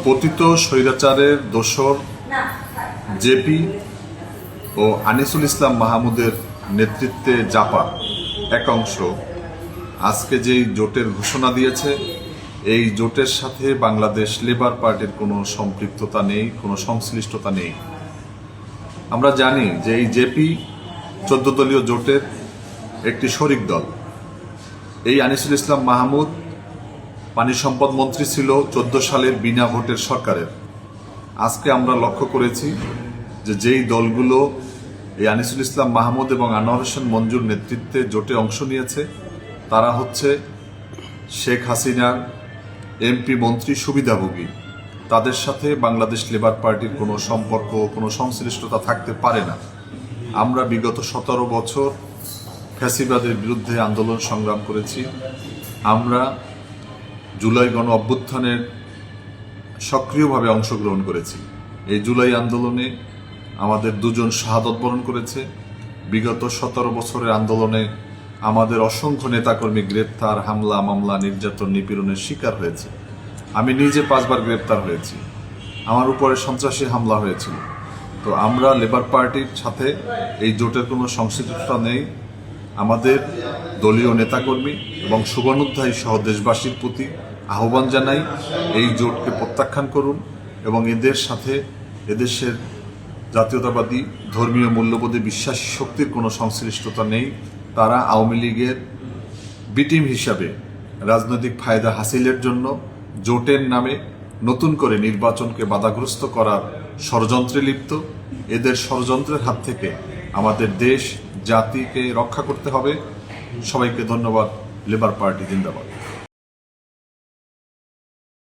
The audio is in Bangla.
পতিত স্বৈরাচারের দোসর জেপি ও আনিসুল ইসলাম মাহমুদের নেতৃত্বে জাপা এক অংশ আজকে যেই জোটের ঘোষণা দিয়েছে, এই জোটের সাথে বাংলাদেশ লেবার পার্টির কোনো সম্পৃক্ততা নেই, কোনো সংশ্লিষ্টতা নেই। আমরা জানি যে এই জেপি 14 দলীয় জোটের একটি শরিক দল। এই আনিসুল ইসলাম মাহমুদ পানি সম্পদ মন্ত্রী ছিল 14 সালের বিনা ভোটের সরকারের। আজকে আমরা লক্ষ্য করেছি যে যেই দলগুলো এই আনিসুল ইসলাম মাহমুদ এবং আনোয়ার হোসেন মঞ্জুর নেতৃত্বে জোটে অংশ নিয়েছে, তারা হচ্ছে শেখ হাসিনার এমপি মন্ত্রী সুবিধাভোগী। তাদের সাথে বাংলাদেশ লেবার পার্টির কোনো সম্পর্ক, কোনো সংশ্লিষ্টতা থাকতে পারে না। আমরা বিগত 17 বছর ফ্যাসিবাদের বিরুদ্ধে আন্দোলন সংগ্রাম করেছি। আমরা জুলাই গণ অভ্যুত্থানের সক্রিয়ভাবে অংশগ্রহণ করেছি। এই জুলাই আন্দোলনে আমাদের 2 জন শাহাদত বরণ করেছে। বিগত 17 বছরের আন্দোলনে আমাদের অসংখ্য নেতাকর্মী গ্রেপ্তার, হামলা, মামলা, নির্যাতন, নিপীড়নের শিকার হয়েছে। আমি নিজে 5 বার গ্রেপ্তার হয়েছি। আমার উপরে সন্ত্রাসী হামলা হয়েছিল। তো আমরা লেবার পার্টির সাথে এই জোটের কোনো সংশ্লিষ্টতা নেই। আমাদের দলীয় নেতাকর্মী এবং শুভানুধ্যায়ী সহ দেশবাসীর প্রতি আহ্বান জানাই, এই জোটকে প্রত্যাখ্যান করুন এবং এদের সাথে এদেশের জাতীয়তাবাদী ধর্মীয় মূল্যবোধে বিশ্বাসী শক্তির কোনো সংশ্লিষ্টতা নেই। তারা আওয়ামী লীগের বি টিম হিসাবে রাজনৈতিক ফায়দা হাসিলের জন্য জোটের নামে নতুন করে নির্বাচনকে বাধাগ্রস্ত করার ষড়যন্ত্রে লিপ্ত। এদের ষড়যন্ত্রের হাত থেকে আমাদের দেশ জাতিকে রক্ষা করতে হবে। সবাইকে ধন্যবাদ। লেবার পার্টি জিন্দাবাদ।